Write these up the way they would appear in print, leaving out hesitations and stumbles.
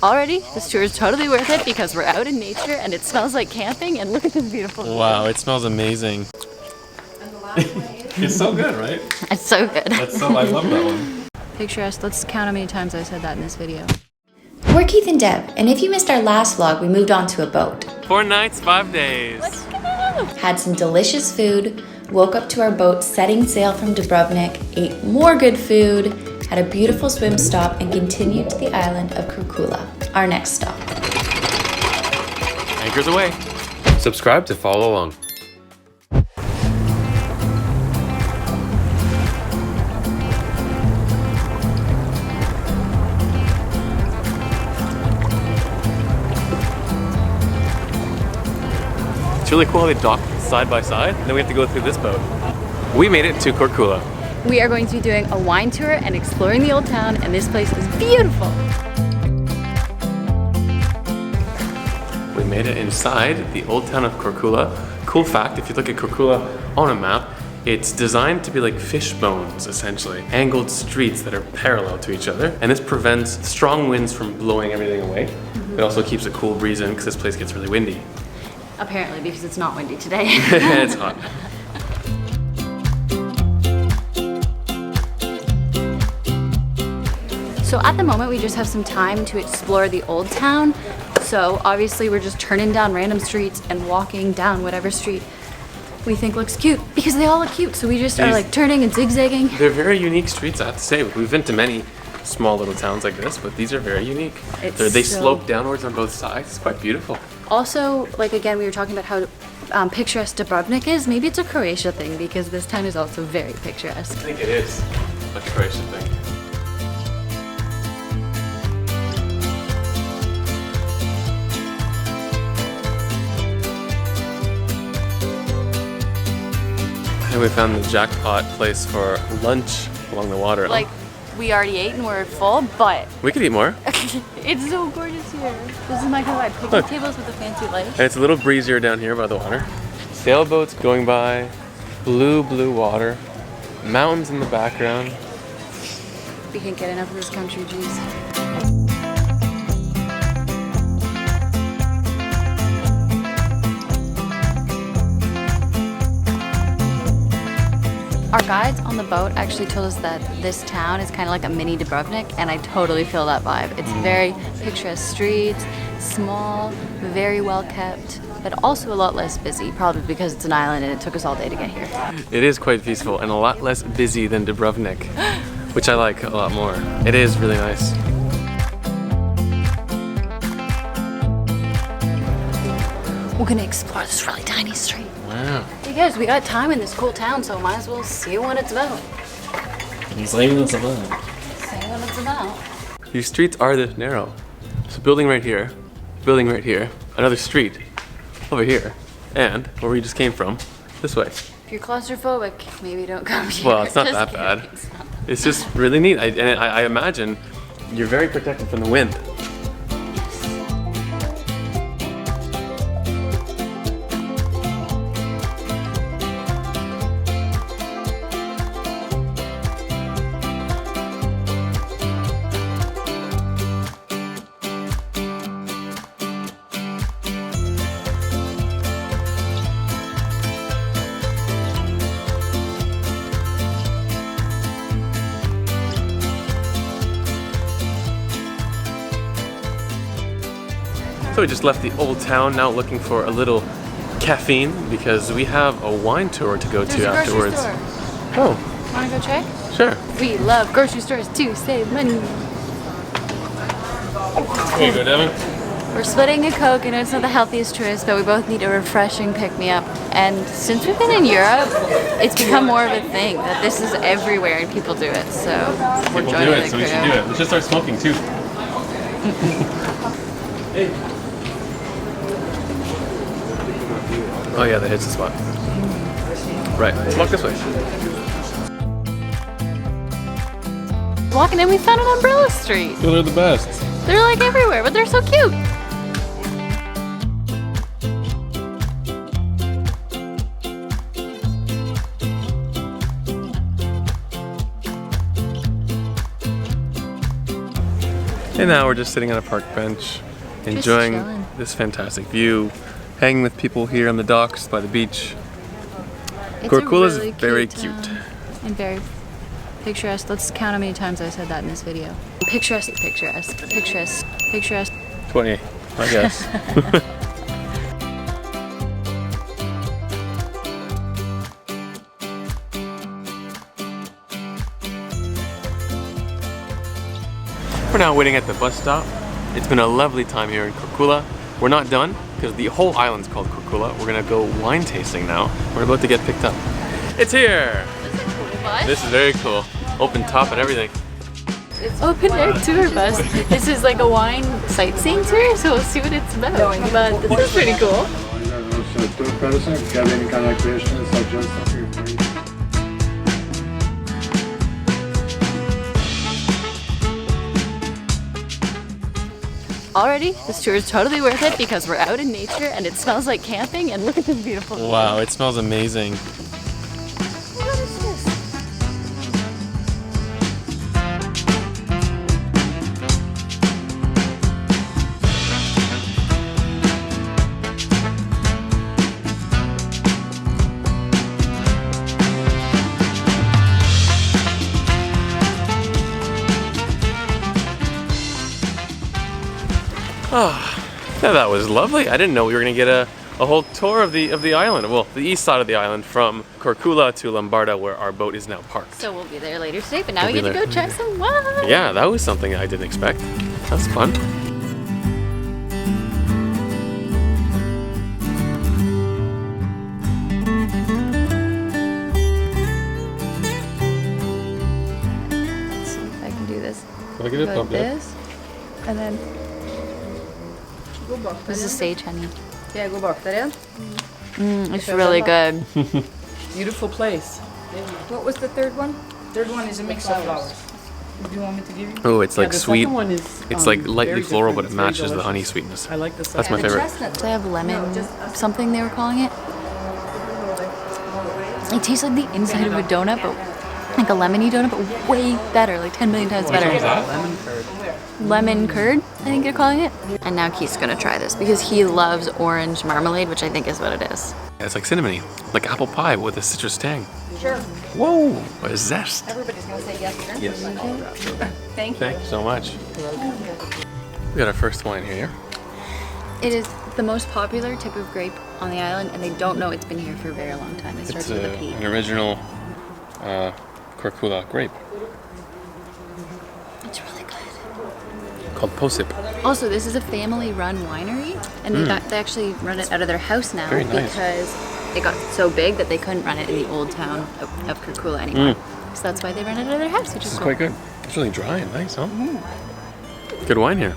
already this tour is totally worth it because we're out in nature and it smells like camping, and look at this beautiful view. Wow, it smells amazing. It's so good, right? It's so good. I love that one. Picturesque. Let's count how many times I said that in this video. We're Keith and Deb, and if you missed our last vlog, we moved on to a boat. 4 nights, 5 days. Let's go! Had some delicious food, woke up to our boat setting sail from Dubrovnik, ate more good food, had a beautiful swim stop, and continued to the island of Korcula, our next stop. Anchors away. Subscribe to follow along. It's really cool how they dock side by side, and then we have to go through this boat. We made it to Korcula. We are going to be doing a wine tour and exploring the old town, and this place is beautiful. We made it inside the old town of Korcula. Cool fact, if you look at Korcula on a map, it's designed to be like fish bones, essentially. Angled streets that are parallel to each other. And this prevents strong winds from blowing everything away. It also keeps a cool breeze in because this place gets really windy. Apparently, because it's not windy today. It's hot. So at the moment, we just have some time to explore the old town. So obviously we're just turning down random streets and walking down whatever street we think looks cute, because they all look cute. So we just are like turning and zigzagging. They're very unique streets, I have to say. We've been to many small little towns like this, but these are very unique. They slope downwards on both sides. It's quite beautiful. Also, like again, we were talking about how picturesque Dubrovnik is. Maybe it's a Croatia thing, because this town is also very picturesque. I think it is a Croatian thing. And we found the jackpot place for lunch along the water. Like, we already ate and we're full, but we could eat more. it's so gorgeous here. This is my favorite. Picnic tables with a fancy light. And it's a little breezier down here by the water. Sailboats going by, blue water, mountains in the background. We can't get enough of this country, geez. Our guides on the boat actually told us that this town is kind of like a mini Dubrovnik, and I totally feel that vibe. It's very picturesque streets, small, very well kept, but also a lot less busy, probably because it's an island and it took us all day to get here. It is quite peaceful and a lot less busy than Dubrovnik, which I like a lot more. It is really nice. We're gonna explore this really tiny street. Wow. Because we got time in this cool town, so might as well see what it's about. See what it's about. See what it's about. These streets are this narrow. So building right here, another street over here, and where we just came from, this way. If you're claustrophobic, maybe don't come here. Well, it's not that bad. It's just really neat. I imagine you're very protected from the wind. So we just left the old town, now looking for a little caffeine because we have a wine tour to go to afterwards. Oh. Wanna go check? Sure. We love grocery stores to save money. Here you go, Devin. We're splitting a Coke. I know it's not the healthiest choice, but we both need a refreshing pick-me-up. And since we've been in Europe, it's become more of a thing that this is everywhere and people do it. So we're People do it, so we should do it. Let's just start smoking too. Hey. Oh yeah, that hits the spot. Right, let's walk this way. Walking in, we found an umbrella street. Oh, they're the best. They're like everywhere, but they're so cute. And now we're just sitting on a park bench, enjoying chilling. this fantastic view, hanging with people here on the docks by the beach. It's Korcula is really very town cute. and very picturesque. Let's count how many times I said that in this video. Picturesque, picturesque, picturesque, picturesque. 20, I guess. We're now waiting at the bus stop. It's been a lovely time here in Korcula. We're not done because the whole island's called Korcula. We're gonna go wine tasting now. We're about to get picked up. It's here! This is a cool bus. This is very cool. Open top and everything. It's open air tour bus. This is like a wine sightseeing tour, so we'll see what it's about. But this is pretty cool. Tour person, if you have any kind of questions, suggestions, feel free. Already, this tour is totally worth it because we're out in nature and it smells like camping, and look at this beautiful view. Wow, it smells amazing. What is this? Oh, yeah, that was lovely. I didn't know we were gonna get a whole tour of the island. Well, the east side of the island from Korcula to Lumbarda, where our boat is now parked. So we'll be there later today, but now We'll we be get to there. go try some wine. Yeah, that was something I didn't expect. That's fun. Let's see if I can do this. Look at it, Go pump like it. this, and then this is sage honey. Yeah, go back there. It's really good. Beautiful place. What was the third one? Third one is a mix of flowers. Do you want me to give you? Oh, it's like the sweet. second one is, It's like lightly very floral, but different. it It's very matches the honey delicious. sweetness. I like the That's second my favorite. They have lemon, something they were calling it. It tastes like the inside of a donut, but like a lemony donut, but way better, like 10 million times better. lemon curd. Lemon curd, I think they're calling it. And now Keith's gonna try this because he loves orange marmalade, which I think is what it is. Yeah, it's like cinnamony, like apple pie with a citrus tang. Sure. Whoa, what a zest. Everybody's gonna say yes, sir. Yes. Thank you. Thank you so much. We got our first wine here. It is the most popular type of grape on the island, and they don't know it's been here for a very long time. It It's starts with a P. an original Korcula grape It's really good. called Posip. Also, this is a family-run winery, and they actually run it out of their house now Very nice. because it got so big that they couldn't run it in the old town of Korcula anymore. So that's why they run it out of their house, which is This is cool. quite good. It's really dry and nice, huh? Good wine here.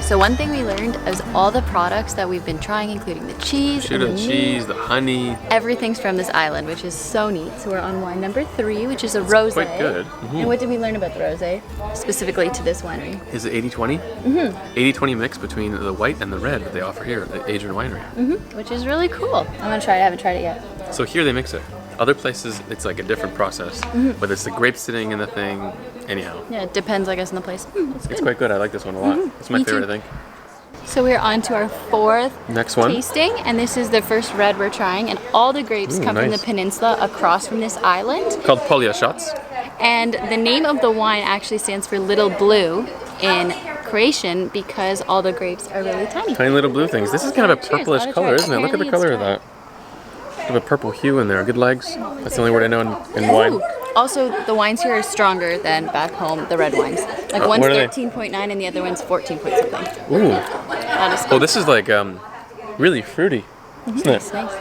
So one thing we learned is all the products that we've been trying, including the cheese, and the Prosciutto meat, cheese, the honey. everything's from this island, which is so neat. So we're on wine number 3, which is a rosé. quite good. And what did we learn about the rosé, specifically to this winery? Is it 80-20? 80-20 mix between the white and the red that they offer here at the Adrian Winery. Which is really cool. I'm gonna try it. I haven't tried it yet. So here they mix it. Other places, it's like a different process. But it's the grape sitting in the thing. Anyhow, Yeah, it depends, I guess, on the place. It's good. it's quite good. I like this one a lot. It's my Me too. favorite, I think. So we're on to our 4th Next one. tasting, and this is the first red we're trying, and all the grapes Ooh, come from the nice. peninsula across from this island. Called Polia Shots. And the name of the wine actually stands for Little Blue in Croatian because all the grapes are really tiny. Tiny little blue things. This is kind of a Cheers, purplish gotta color, try it. isn't it? Look at the Apparently color of it's that. Have a purple hue in there. Good legs. That's the only word I know in wine. Ooh. Also, the wines here are stronger than back home, the red wines. Like one's what are they? 13.9 and the other one's 14 point something. Ooh. That is Oh, this is like really fruity, isn't it? It's nice.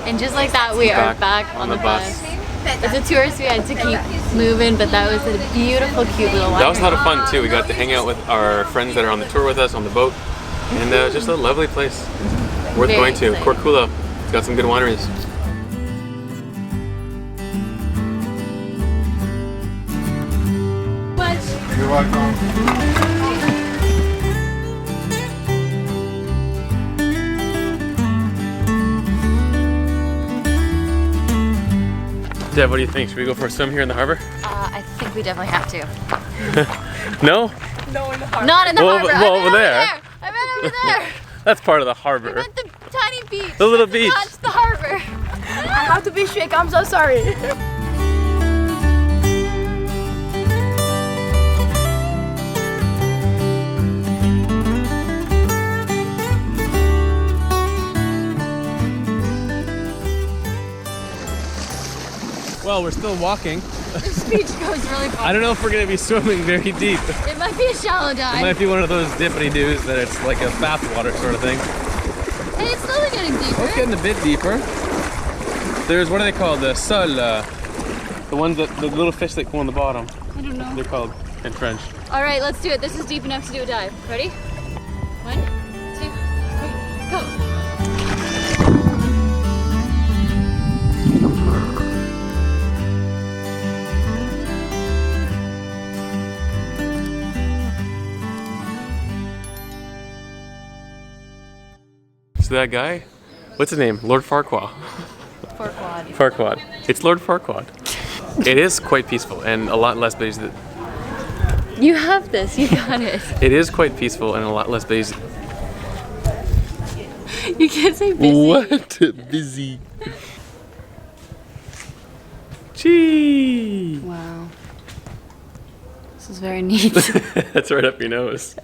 And just like that, we are back on the bus. As a tourist, we had to keep moving, but that was a beautiful, cute little winery. That was a lot of fun too. We got to hang out with our friends that are on the tour with us on the boat, and just a lovely place. Worth Very going to. exciting. Korcula. It's got some good wineries. You're welcome. Deb, what do you think? Should we go for a swim here in the harbor? I think think we definitely have to. No? No, in the harbor. Not in the Well, harbor. well, I meant over there. I meant over there. That's part of the I harbor. meant the tiny beach. The little That's beach. Not the harbor. I have to be strict. I'm so sorry. Well, we're still walking. This beach goes really far. I don't know if we're gonna be swimming very deep. It might be a shallow It dive. might be one of those dippity-doos that it's like a bath water sort of thing. And it's slowly getting deeper. It's getting a bit deeper. There's, what are they called? The sole. The ones that, the little fish that go on the bottom. I don't know. They're called in French. All right, let's do it. This is deep enough to do a dive. Ready? 1, 2, 3, go. So that guy, what's his name? Lord Farquaad. Farquaad. Farquaad. It's Lord Farquaad. It is quite peaceful and a lot less busy. You have this. You got it. It is quite peaceful and a lot less busy. You can't say busy. What? Busy. Gee. Wow. This is very neat. That's right up your nose.